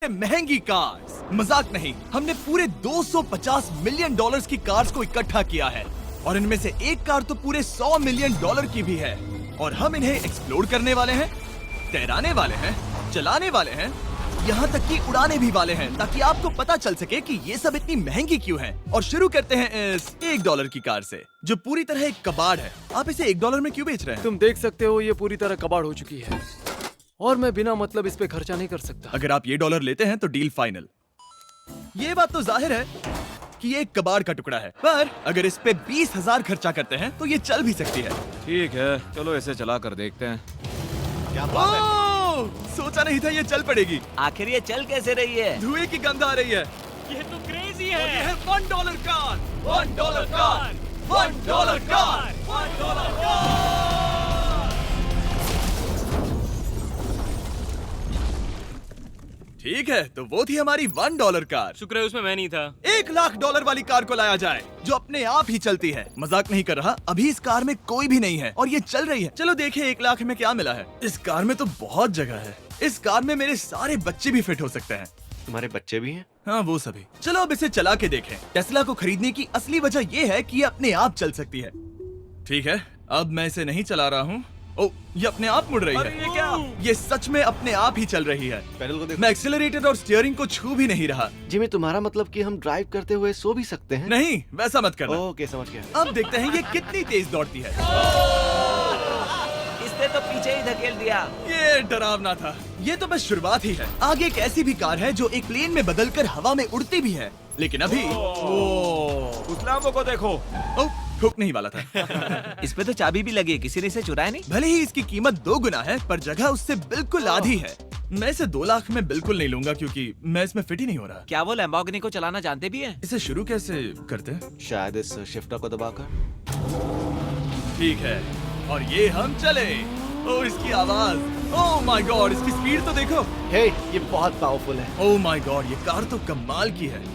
महंगी कार्स। मजाक नहीं, हमने पूरे 250 मिलियन डॉलर्स की कार्स को इकट्ठा किया है और इनमें से एक कार तो पूरे 100 मिलियन डॉलर की भी है। और हम इन्हें एक्सप्लोर करने वाले हैं, तैराने वाले हैं, चलाने वाले हैं, यहाँ तक कि उड़ाने भी वाले हैं, ताकि आपको पता चल सके कि ये सब इतनी महंगी क्यों है। और शुरू करते हैं इस $1 की कार से, जो पूरी तरह एक कबाड़ है। आप इसे $1 में क्यों बेच रहे हैं? तुम देख सकते हो ये पूरी तरह कबाड़ हो चुकी है और मैं बिना मतलब इस पे खर्चा नहीं कर सकता। अगर आप ये $1 लेते हैं तो डील फाइनल। ये बात तो जाहिर है कि ये एक कबाड़ का टुकड़ा है, पर अगर इस पे 20,000 खर्चा करते हैं तो ये चल भी सकती है। ठीक है, चलो इसे चला कर देखते हैं। क्या बात है? सोचा नहीं था ये चल पड़ेगी। आखिर ये चल कैसे रही है? धुएं की गंध आ रही है। ये तो क्रेजी और ये है $1 कार, $1 कार, $1 कार, $1 कार। ठीक है, तो वो थी हमारी $1 कार। शुक्र है उसमें मैं नहीं था। $1,00,000 वाली कार को लाया जाए जो अपने आप ही चलती है। मजाक नहीं कर रहा, अभी इस कार में कोई भी नहीं है और ये चल रही है। चलो देखें 1 लाख में क्या मिला है। इस कार में तो बहुत जगह है। इस कार में मेरे सारे बच्चे भी फिट हो सकते हैं। तुम्हारे बच्चे भी हैं? हाँ, वो सभी। चलो अब इसे चला के देखें। टेस्ला को खरीदने की असली वजह ये है कि ये अपने आप चल सकती है। ठीक है, अब मैं इसे नहीं चला रहा हूँ। ओ, ये अपने आप मुड़ रही है। ये क्या? ये सच में अपने आप ही चल रही है। पैडल को देखो। मैं एक्सेलरेटर और स्टीयरिंग को छू भी नहीं रहा। जिमी, तुम्हारा मतलब कि हम ड्राइव करते हुए सो भी सकते हैं? नहीं, वैसा मत करना। ओके, समझ गया। अब देखते हैं ये कितनी तेज दौड़ती है। इसने तो पीछे ही धकेल दिया। ये डरावना था। ये तो बस शुरुआत ही है। आगे एक ऐसी भी कार है जो एक प्लेन में बदलकर हवा में उड़ती भी है, लेकिन अभी उस लैम्बो को देखो। ओ, ठोक नहीं वाला था। इस पे तो चाबी भी लगी है, किसी ने इसे चुराया नहीं। भले ही इसकी कीमत 2 गुना है, पर जगह उससे बिल्कुल आधी है। मैं इसे 2 लाख में बिल्कुल नहीं लूंगा क्योंकि मैं इसमें फिट ही नहीं हो रहा। क्या वो लैम्बोर्गिनी को चलाना जानते भी हैं? इसे शुरू कैसे करते हैं? शायद इस शिफ्टर को दबाकर। ठीक है, और ये हम चले। ओ, इसकी आवाज, ओह माय गॉड, इसकी स्पीड तो देखो। हे, ये बहुत पावरफुल है। ओह माय गॉड, ये कार तो कमाल की है।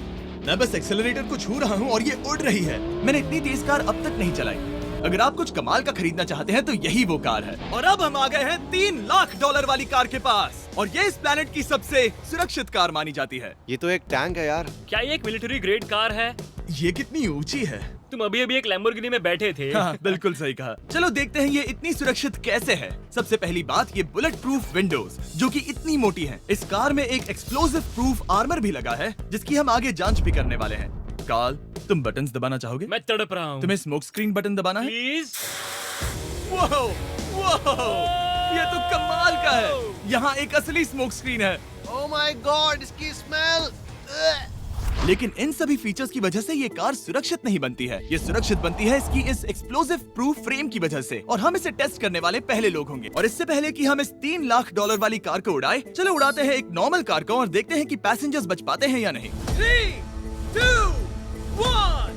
मैं बस एक्सेलरेटर को छू रहा हूँ और ये उड़ रही है। मैंने इतनी तेज कार अब तक नहीं चलाई। अगर आप कुछ कमाल का खरीदना चाहते हैं तो यही वो कार है। और अब हम आ गए हैं $3,00,000 वाली कार के पास, और ये इस प्लेनेट की सबसे सुरक्षित कार मानी जाती है। ये तो एक टैंक है यार। क्या ये एक मिलिट्री ग्रेड कार है? ये कितनी ऊंची है। तुम अभी अभी एक लैम्बोर्गिनी में बैठे थे। हाँ, बिल्कुल सही कहा। चलो देखते हैं ये इतनी सुरक्षित कैसे है। सबसे पहली बात, ये बुलेट प्रूफ विंडोज जो कि इतनी मोटी हैं। इस कार में एक एक्सप्लोसिव प्रूफ आर्मर भी लगा है, जिसकी हम आगे जांच भी करने वाले हैं। कार्ल, तुम बटन्स दबाना चाहोगे? मैं तड़प रहा हूँ। तुम्हें स्मोक स्क्रीन बटन दबाना है? प्लीज। वो, ये तो कमाल का है। यहाँ एक असली स्मोक स्क्रीन है। ओह माय गॉड, इसकी स्मेल। लेकिन इन सभी फीचर्स की वजह से ये कार सुरक्षित नहीं बनती है। ये सुरक्षित बनती है इसकी इस एक्सप्लोसिव प्रूफ फ्रेम की वजह से, और हम इसे टेस्ट करने वाले पहले लोग होंगे। और इससे पहले कि हम इस $3,00,000 वाली कार को उड़ाए, चलो उड़ाते हैं एक नॉर्मल कार को और देखते हैं कि पैसेंजर्स बच पाते हैं या नहीं। 3, 2, 1।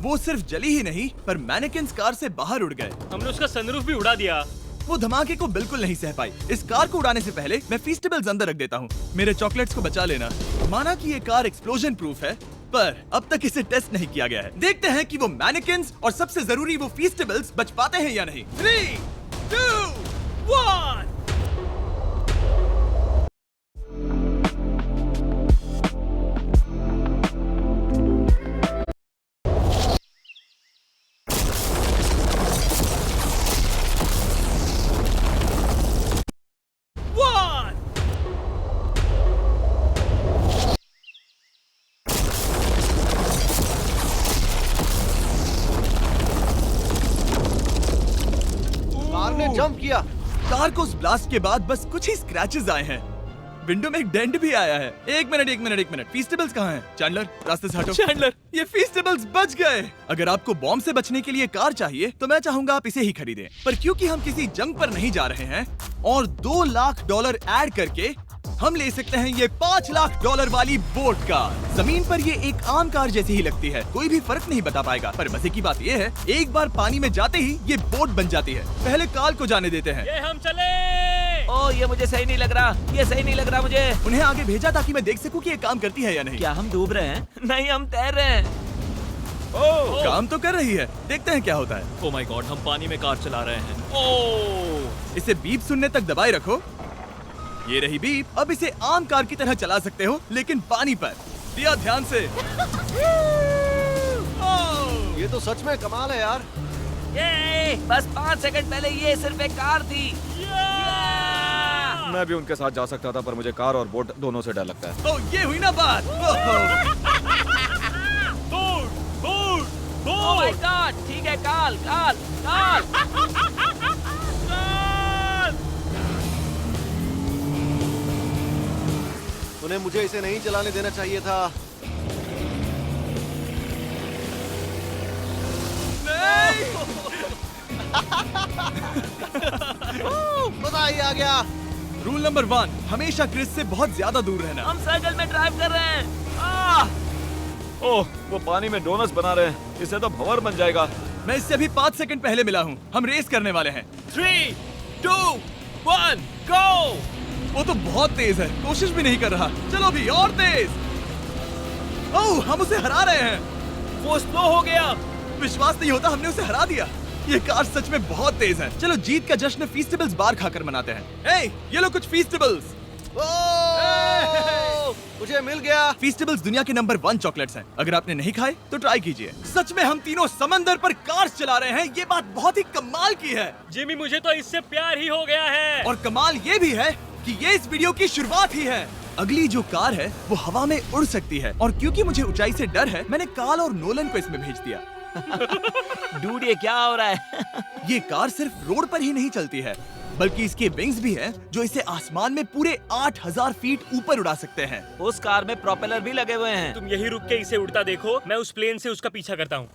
वो सिर्फ जली ही नहीं, पर मैनेकिन्स कार से बाहर उड़ गए। हमने उसका सनरूफ भी उड़ा दिया। वो धमाके को बिल्कुल नहीं सह पाई। इस कार को उड़ाने से पहले मैं फीस्टेबल्स अंदर रख देता हूँ। मेरे चॉकलेट्स को बचा लेना। माना कि ये कार एक्सप्लोजन प्रूफ है, पर अब तक इसे टेस्ट नहीं किया गया है। देखते हैं कि वो मैनेकिन्स और सबसे जरूरी वो फीस्टेबल्स बच पाते हैं या नहीं। 3, 2, 1। कार ने जंप किया। कार को उस ब्लास्ट के बाद बस कुछ ही स्क्रैचेस आए हैं। विंडो में एक डेंट भी आया है। एक मिनट, फीस्टेबल्स कहाँ हैं? चैंडलर, रास्ते से हटो। चैंडलर, ये फीस्टेबल्स बच गए। अगर आपको बॉम्ब से बचने के लिए कार चाहिए तो मैं चाहूंगा आप इसे ही खरीदें। पर क्योंकि हम किसी जंग पर नहीं जा रहे हैं और $2,00,000 ऐड करके हम ले सकते हैं ये $5,00,000 वाली बोट कार। जमीन पर ये एक आम कार जैसी ही लगती है, कोई भी फर्क नहीं बता पाएगा। पर मजे की बात ये है, एक बार पानी में जाते ही ये बोट बन जाती है। पहले कार्ल को जाने देते हैं। ये हम चले। ओ, ये मुझे सही नहीं लग रहा। ये सही नहीं लग रहा मुझे। उन्हें आगे भेजा ताकि मैं देख सकूं कि ये काम करती है या नहीं। क्या हम डूब रहे हैं? नहीं, हम तैर रहे हैं। ओह काम तो कर रही है, देखते हैं क्या होता है। ओ माय गॉड, हम पानी में कार चला रहे हैं। ओह इसे बीप सुनने तक दबाए रखो। ये रही बीप। अब इसे आम कार की तरह चला सकते हो, लेकिन पानी पर। दिया ध्यान से। ये तो सच में कमाल है यार। ये बस 5 सेकंड पहले ये सिर्फ एक कार थी। मैं भी उनके साथ जा सकता था, पर मुझे कार और बोट दोनों से डर लगता है। ओ, ये हुई ना बात। ओह माय गॉड, ठीक है, काल काल काल। उन्हें मुझे इसे नहीं चलाने देना चाहिए था। मजा ही आ गया। रूल नंबर 1, हमेशा क्रिस से बहुत ज्यादा दूर रहना। हम सर्कल में ड्राइव कर रहे हैं। आह! ओह, वो पानी में डोनट्स बना रहे हैं। इससे तो भंवर बन जाएगा। मैं इससे अभी 5 सेकंड पहले मिला हूँ। हम रेस करने वाले हैं। 3, 2, 1, गो। वो तो बहुत तेज है, कोशिश भी नहीं कर रहा। चलो भी और तेज। ओह, हम उसे हरा रहे हैं। वो स्लो हो गया। विश्वास नहीं होता, हमने उसे हरा दिया। ये कार सच में बहुत तेज है। चलो जीत का जश्न फीस्टेबल्स बार खाकर मनाते हैं। ये लो कुछ फीस्टेबल्स। मुझे मिल गया। फीस्टेबल्स दुनिया के नंबर 1 चॉकलेट्स हैं। अगर आपने नहीं खाए तो ट्राई कीजिए। सच में हम तीनों समंदर पर कार्स चला रहे हैं। ये बात बहुत ही कमाल की है। जिमी, मुझे तो इससे प्यार ही हो गया है। और कमाल ये भी है कि ये इस वीडियो की शुरुआत ही है। अगली जो कार है वो हवा में उड़ सकती है, और क्योंकि मुझे ऊंचाई से डर है, मैंने काल और नोलन को इसमें भेज दिया। डूड, ये क्या हो रहा है? ये कार सिर्फ रोड पर ही नहीं चलती है, बल्कि इसके विंग्स भी हैं, जो इसे आसमान में पूरे 8000 फीट ऊपर उड़ा सकते हैं। उस कार में प्रोपेलर भी लगे हुए हैं। तुम यही रुक के इसे उड़ता देखो, मैं उस प्लेन से उसका पीछा करता हूँ।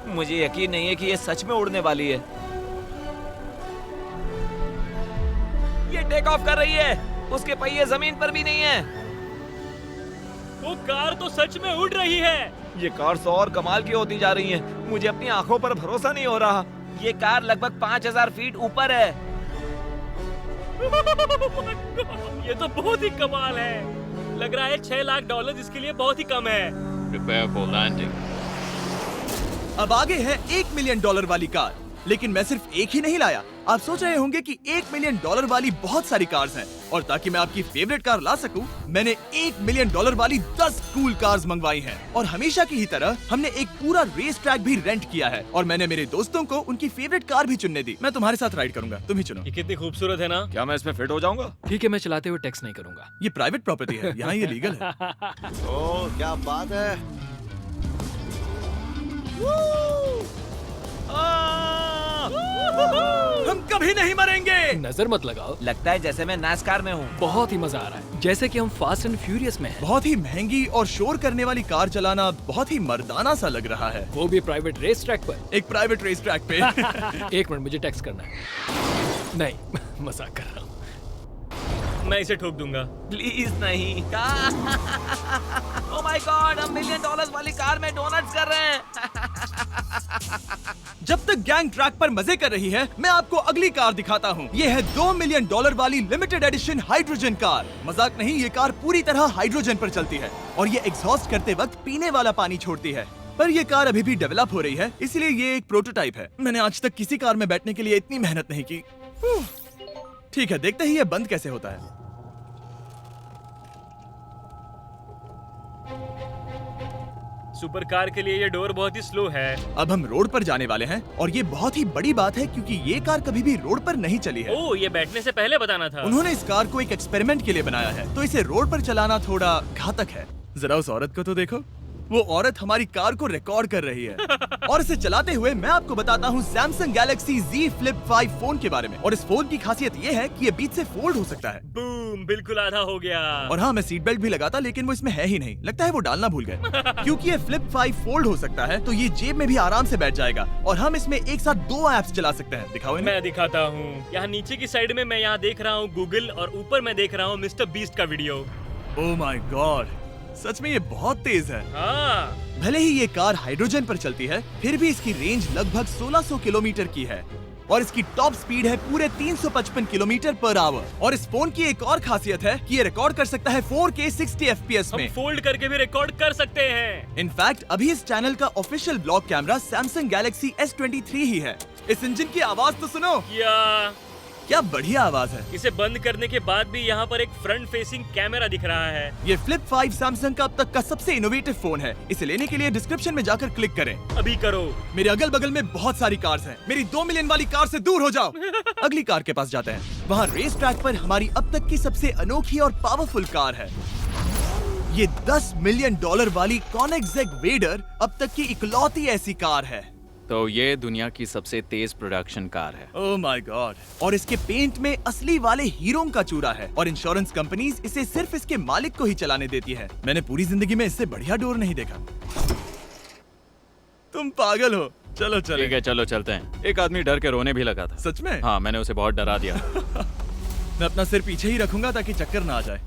मुझे यकीन नहीं है कि ये सच में उड़ने वाली है। ये टेक ऑफ कर रही है। उसके पहिए जमीन पर भी नहीं है। वो कार तो सच में उड़ रही है। ये कार तो और कमाल की होती जा रही है। मुझे अपनी आंखों पर भरोसा नहीं हो रहा। ये कार लगभग 5000 फीट ऊपर है। ये तो बहुत ही कमाल है। लग रहा है $6 लाख इसके लिए बहुत ही कम है। अब आगे है $1 मिलियन वाली कार। लेकिन मैं सिर्फ एक ही नहीं लाया। आप सोच रहे होंगे कि $1 मिलियन वाली बहुत सारी कार्स हैं, और ताकि मैं आपकी फेवरेट कार ला सकूं, मैंने $1 मिलियन वाली 10 कूल कार्स मंगवाई हैं। और हमेशा की ही तरह हमने एक पूरा रेस ट्रैक भी रेंट किया है, और मैंने मेरे दोस्तों को उनकी फेवरेट कार भी चुनने दी। मैं तुम्हारे साथ राइड करूंगा, तुम ही चुनो। ये कितनी खूबसूरत है ना। क्या मैं इसमें फिट हो जाऊंगा? ठीक है, मैं चलाते हुए टेक्स्ट नहीं करूंगा। ये प्राइवेट प्रॉपर्टी है, यहाँ ये लीगल है। ओह, क्या बात है। हम कभी नहीं मरेंगे। नजर मत लगाओ। लगता है जैसे मैं नास्कार में हूँ। बहुत ही मजा आ रहा है, जैसे कि हम फास्ट एंड फ्यूरियस में हैं। बहुत ही महंगी और शोर करने वाली कार चलाना बहुत ही मर्दाना सा लग रहा है। वो भी प्राइवेट रेस ट्रैक पर। एक प्राइवेट रेस ट्रैक पे। 1 मिनट, मुझे टेक्स्ट करना है। नहीं, मजाक कर रहा हूँ। मैं इसे ठोक दूंगा। प्लीज नहीं। ओह माय गॉड, हम $1 मिलियन वाली कार में डोनट्स कर रहे हैं। जब तक गैंग ट्रैक पर मजे कर रही है, मैं आपको अगली कार दिखाता हूँ। ये है $2 मिलियन वाली लिमिटेड एडिशन हाइड्रोजन कार। मजाक नहीं, ये कार पूरी तरह हाइड्रोजन पर चलती है, और ये एग्जॉस्ट करते वक्त पीने वाला पानी छोड़ती है। पर ये कार अभी भी डेवलप हो रही है, इसलिए ये एक प्रोटोटाइप है। मैंने आज तक किसी कार में बैठने के लिए इतनी मेहनत नहीं की। ठीक है, देखते ही ये बंद कैसे होता है। सुपर कार के लिए ये डोर बहुत ही स्लो है। अब हम रोड पर जाने वाले हैं, और ये बहुत ही बड़ी बात है, क्योंकि ये कार कभी भी रोड पर नहीं चली है। ओह, ये बैठने से पहले बताना था। उन्होंने इस कार को एक एक्सपेरिमेंट के लिए बनाया है, तो इसे रोड पर चलाना थोड़ा घातक है। जरा उस औरत को तो देखो, वो औरत हमारी कार को रिकॉर्ड कर रही है। और इसे चलाते हुए मैं आपको बताता हूँ Samsung Galaxy Z Flip 5 phone के बारे में। और इस फोन की खासियत ये है कि ये बीच से फोल्ड हो सकता है। बूम, बिल्कुल आधा हो गया। और हाँ, मैं सीट बेल्ट भी लगाता, लेकिन वो इसमें है ही नहीं। लगता है वो डालना भूल गए। क्योंकि ये Flip 5 फोल्ड हो सकता है, तो ये जेब में भी आराम से बैठ जाएगा, और हम इसमें एक साथ 2 ऐप्स चला सकते हैं। दिखाओ इन्हें। मैं दिखाता हूँ। यहाँ नीचे की साइड में मैं यहाँ देख रहा हूँ गूगल, और ऊपर मैं देख रहा हूँ मिस्टर बीस्ट का वीडियो। ओह माय गॉड, सच में ये बहुत तेज है। हाँ, भले ही ये कार हाइड्रोजन पर चलती है, फिर भी इसकी रेंज लगभग 1600 किलोमीटर की है। और इसकी टॉप स्पीड है पूरे 355 किलोमीटर पर आवर। और इस फोन की एक और खासियत है कि ये रिकॉर्ड कर सकता है 4K 60 FPS हम में। फोल्ड करके भी रिकॉर्ड कर सकते हैं। इनफैक्ट अभी इस चैनल का official blog camera Samsung Galaxy S23 ही है। इस इंजन की आवाज तो सुनो, क्या बढ़िया आवाज है। इसे बंद करने के बाद भी यहाँ पर एक फ्रंट फेसिंग कैमरा दिख रहा है। ये फ्लिप 5 सैमसंग का अब तक का सबसे इनोवेटिव फोन है। इसे लेने के लिए डिस्क्रिप्शन में जाकर क्लिक करें। अभी करो। मेरे अगल बगल में बहुत सारी कार्स हैं। मेरी 2 मिलियन वाली कार से दूर हो जाओ। अगली कार के पास जाते हैं। वहाँ रेस ट्रैक पर हमारी अब तक की सबसे अनोखी और पावरफुल कार है। ये $10 मिलियन वाली कॉनिग्सेग वेडर अब तक की इकलौती ऐसी कार है। तो ये दुनिया की सबसे तेज प्रोडक्शन कार है। Oh my God. और इसके पेंट में असली वाले हीरों का चूरा है और इंश्योरेंस कंपनीज इसे सिर्फ इसके मालिक को ही चलाने देती है। मैंने पूरी जिंदगी में इससे बढ़िया डोर नहीं देखा। तुम पागल हो। चलो चलो। ठीक है, चलो चलते हैं। एक आदमी डर के रोने भी लगा था। सच में? हाँ, मैंने उसे बहुत डरा दिया। मैं अपना सिर पीछे ही रखूंगा ताकि चक्कर ना आ जाए।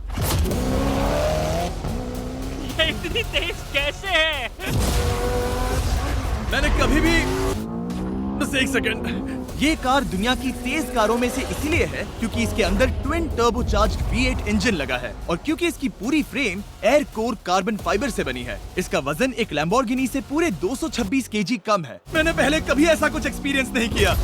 ये इतनी तेज कैसे है? मैंने कभी भी बस एक सेकंड। ये कार दुनिया की तेज कारों में से इसीलिए है क्योंकि इसके अंदर ट्विन टर्बोचार्ज्ड V8 इंजन लगा है और क्योंकि इसकी पूरी frame air core carbon fibre से बनी है। इसका वजन एक लैम्बोर्गिनी से पूरे 226 kg कम है। मैंने पहले कभी ऐसा कुछ एक्सपीरियंस नहीं किया।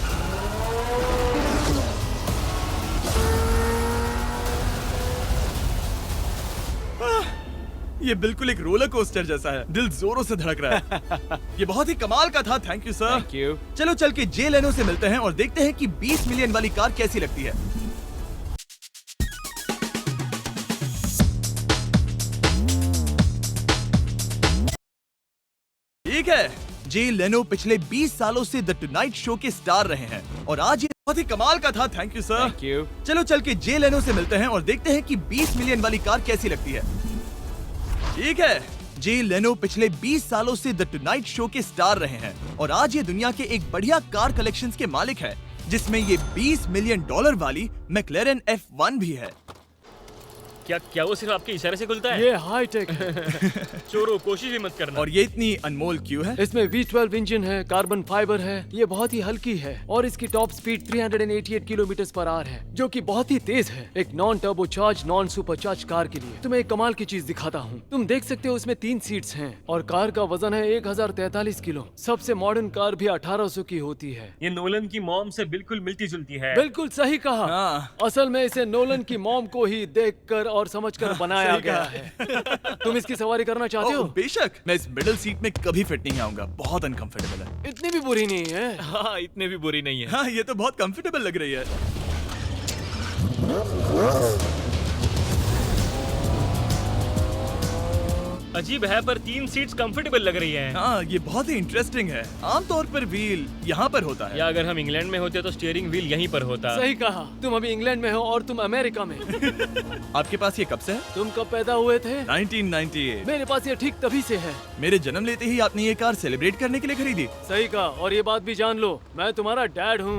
ये बिल्कुल एक रोलर कोस्टर जैसा है। दिल जोरों से धड़क रहा है। ये बहुत ही कमाल का था। Thank you sir. Thank you. चलो चल के जे लेनो से मिलते हैं और देखते हैं कि 20 मिलियन वाली कार कैसी लगती है। ठीक है, जे लेनो पिछले 20 सालों से द टुनाइट शो के स्टार रहे हैं और आज ये बहुत ही कमाल का था। Thank you sir. Thank you. चलो चल के जे लेनो से मिलते हैं और देखते हैं कि 20 मिलियन वाली कार कैसी लगती है। ठीक है, जे लेनो पिछले 20 सालों से द टुनाइट शो के स्टार रहे हैं और आज ये दुनिया के एक बढ़िया कार कलेक्शंस के मालिक है जिसमें ये $20 मिलियन वाली मैक्लेरन F1 भी है। क्या वो सिर्फ आपके इशारे से खुलता है? ये हाई टेक है। चोरों, कोशिश भी मत करना। और ये इतनी अनमोल क्यों है? इसमें V12 इंजन है, कार्बन फाइबर है, ये बहुत ही हल्की है और इसकी top speed 388 kilometre per hour है जो कि बहुत ही तेज है एक non turbocharge non supercharge car के लिए। तुम्हें एक कमाल की चीज दिखाता हूँ। तुम देख सकते हो उसमें 3 सीट्स हैं और कार का वजन है 1043 किलो। सबसे मॉडर्न कार भी 1800 की होती है। ये नोलन की मॉम से बिल्कुल मिलती जुलती है। बिल्कुल सही कहा। हाँ। असल में इसे नोलन की मॉम को ही देखकर और समझकर बनाया सही गया कहा। है। तुम इसकी सवारी करना चाहते हो? बेशक। मैं इस मिडिल सीट में कभी फिट नहीं आऊंगा। बहुत अनकंफर्टेबल है। इतनी भी बुरी नहीं है। हाँ, इतने भी बुरी नहीं है। हाँ, ये तो बहुत कंफर्टेबल लग रही है। अजीब है पर 3 सीट्स कंफर्टेबल लग रही हैं। हाँ, ये बहुत ही इंटरेस्टिंग है। आमतौर पर व्हील यहाँ पर होता है। या अगर हम इंग्लैंड में होते तो स्टीयरिंग व्हील यहीं पर होता। सही कहा। तुम अभी इंग्लैंड में हो और तुम अमेरिका में। आपके पास ये कब से है? तुम कब पैदा हुए थे? 1998। मेरे पास ये ठीक तभी से है। मेरे जन्म लेते ही आपने ये कार सेलिब्रेट करने के लिए खरीदी। सही कहा। और ये बात भी जान लो, मैं तुम्हारा डैड हूँ।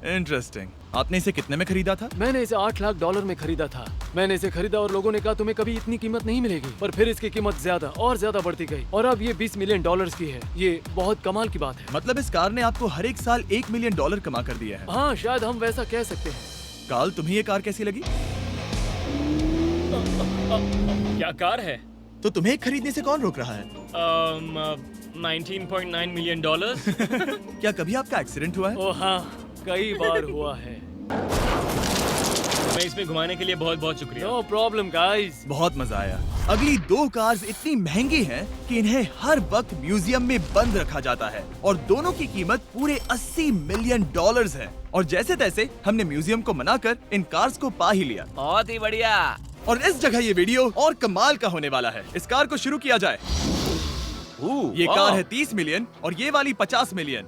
इंटरेस्टिंग। आपने इसे कितने में खरीदा था? मैंने इसे $8 लाख में खरीदा था। मैंने इसे खरीदा और लोगों ने कहा तुम्हें कभी इतनी कीमत नहीं मिलेगी, पर फिर इसकी कीमत ज्यादा और ज्यादा बढ़ती गई और अब ये $20 मिलियन की है। ये बहुत कमाल की बात है। मतलब इस कार ने आपको हर एक साल $1 मिलियन कमा कर दिया है। हाँ, शायद हम वैसा कह सकते हैं। काल, तुम्हें ये कार कैसी लगी? क्या कार है? तो तुम्हें खरीदने से कौन रोक रहा है? 19.9 मिलियन डॉलर। क्या कभी आपका एक्सीडेंट हुआ है? ओ हाँ, कई बार हुआ है। मैं इसमें घुमाने के लिए बहुत बहुत शुक्रिया। No problem guys. बहुत मजा आया। अगली 2 कार्स इतनी महंगी हैं कि इन्हें हर वक्त म्यूजियम में बंद रखा जाता है और दोनों की कीमत पूरे $80 मिलियन है। और जैसे तैसे हमने म्यूजियम को मनाकर इन कार्स को पा ही लिया। बहुत ही बढ़िया। और इस जगह ये वीडियो और कमाल का होने वाला है। इस कार को शुरू किया जाए। ये कार है 30 मिलियन और ये वाली 50 मिलियन।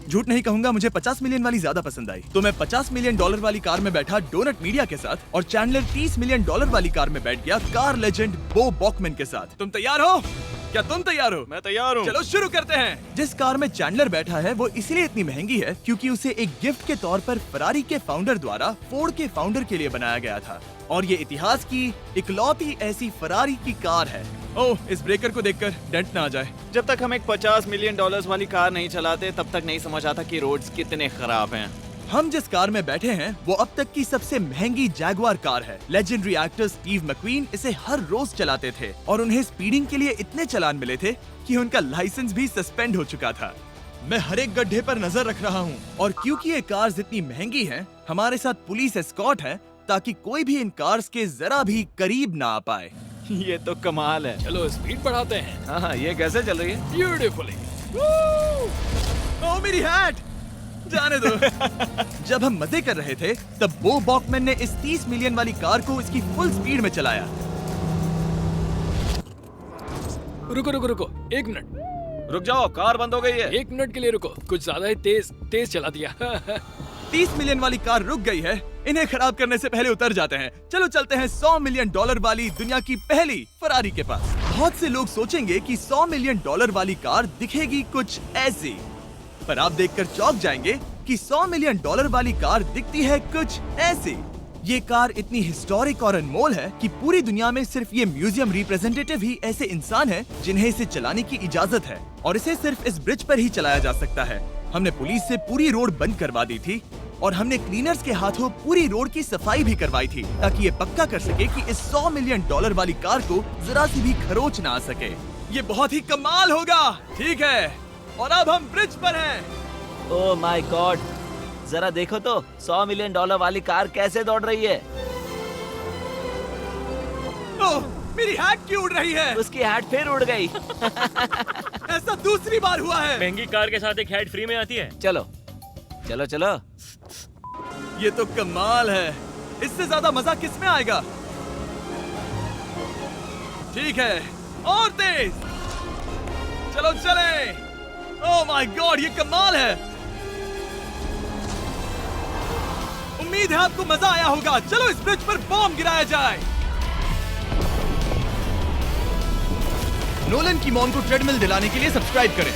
झूठ नहीं कहूंगा, मुझे 50 मिलियन वाली ज्यादा पसंद आई। तो मैं $50 मिलियन वाली कार में बैठा डोनट मीडिया के साथ और चैंडलर $30 मिलियन वाली कार में बैठ गया कार लेजेंड बो बॉकमैन के साथ। तुम तैयार हो? क्या तुम तैयार हो? मैं तैयार हूँ। चलो शुरू करते हैं। जिस कार में चैंडलर बैठा है वो इसलिए इतनी महंगी है क्योंकि उसे एक गिफ्ट के तौर पर फरारी के फाउंडर द्वारा फोर्ड के फाउंडर के लिए बनाया गया था और ये इतिहास की इकलौती ऐसी फरारी की कार है ओह, इस ब्रेकर को देखकर डेंट ना आ जाए। जब तक हम एक $50 मिलियन वाली कार नहीं चलाते तब तक नहीं समझ आता कि रोड्स कितने खराब हैं। हम जिस कार में बैठे हैं वो अब तक की सबसे महंगी जैगवार कार है। लेजेंडरी एक्टर स्टीव मैक्वीन इसे हर रोज चलाते थे और उन्हें स्पीडिंग के लिए इतने चालान मिले थे कि उनका लाइसेंस भी सस्पेंड हो चुका था। मैं हर एक गड्ढे पर नजर रख रहा हूँ और क्योंकि ये कार्स इतनी महंगी हैं, हमारे साथ पुलिस एस्कॉर्ट है ताकि कोई भी इन कार्स के जरा भी करीब ना आ पाए। ये तो कमाल है। चलो स्पीड बढ़ाते हैं। हाँ, ये कैसे चल रही है? ब्यूटीफुली। ओह, मेरी हैट! जाने दो। जब हम मजे कर रहे थे तब बो बॉकमैन ने इस 30 मिलियन वाली कार को इसकी फुल स्पीड में चलाया। रुको रुको रुको, 1 मिनट। रुक जाओ, कार बंद हो गई है। 1 मिनट के लिए रुको, कुछ ज्यादा ही तेज चला दिया। 30 मिलियन वाली कार रुक गई है। इन्हें खराब करने से पहले उतर जाते हैं। चलो चलते हैं $100 मिलियन वाली दुनिया की पहली फरारी के पास। बहुत से लोग सोचेंगे कि $100 मिलियन वाली कार दिखेगी कुछ ऐसी, पर आप देखकर चौंक जाएंगे कि $100 मिलियन वाली कार दिखती है कुछ ऐसी। ये कार इतनी हिस्टोरिक और अनमोल है कि पूरी दुनिया में सिर्फ ये म्यूजियम रिप्रेजेंटेटिव ही ऐसे इंसान हैं जिन्हें इसे चलाने की इजाजत है और इसे सिर्फ इस ब्रिज पर ही चलाया जा सकता है। हमने पुलिस से पूरी रोड बंद करवा दी थी और हमने क्लीनर्स के हाथों पूरी रोड की सफाई भी करवाई थी ताकि ये पक्का कर सके कि इस $100 मिलियन वाली कार को जरा सी भी खरोच ना आ सके। ये बहुत ही कमाल होगा, ठीक है? और अब हम ब्रिज पर हैं। ओह माय गॉड, जरा देखो तो $100 मिलियन वाली कार कैसे दौड़ रही है। ओह, मेरी हैट क्यों उड़ रही है? उसकी हैट फिर उड़ गई। ऐसा दूसरी बार हुआ है। महंगी कार के साथ एक हेड फ्री में आती है। चलो चलो चलो। ये तो कमाल है। इससे ज्यादा मजा किस में आएगा? ठीक है, और तेज। चलो चले। ओह माय गॉड, ये कमाल है। उम्मीद है आपको मजा आया होगा। चलो इस ब्रिज पर बॉम्ब गिराया जाए। नोलन की मॉम को ट्रेडमिल दिलाने के लिए सब्सक्राइब करें।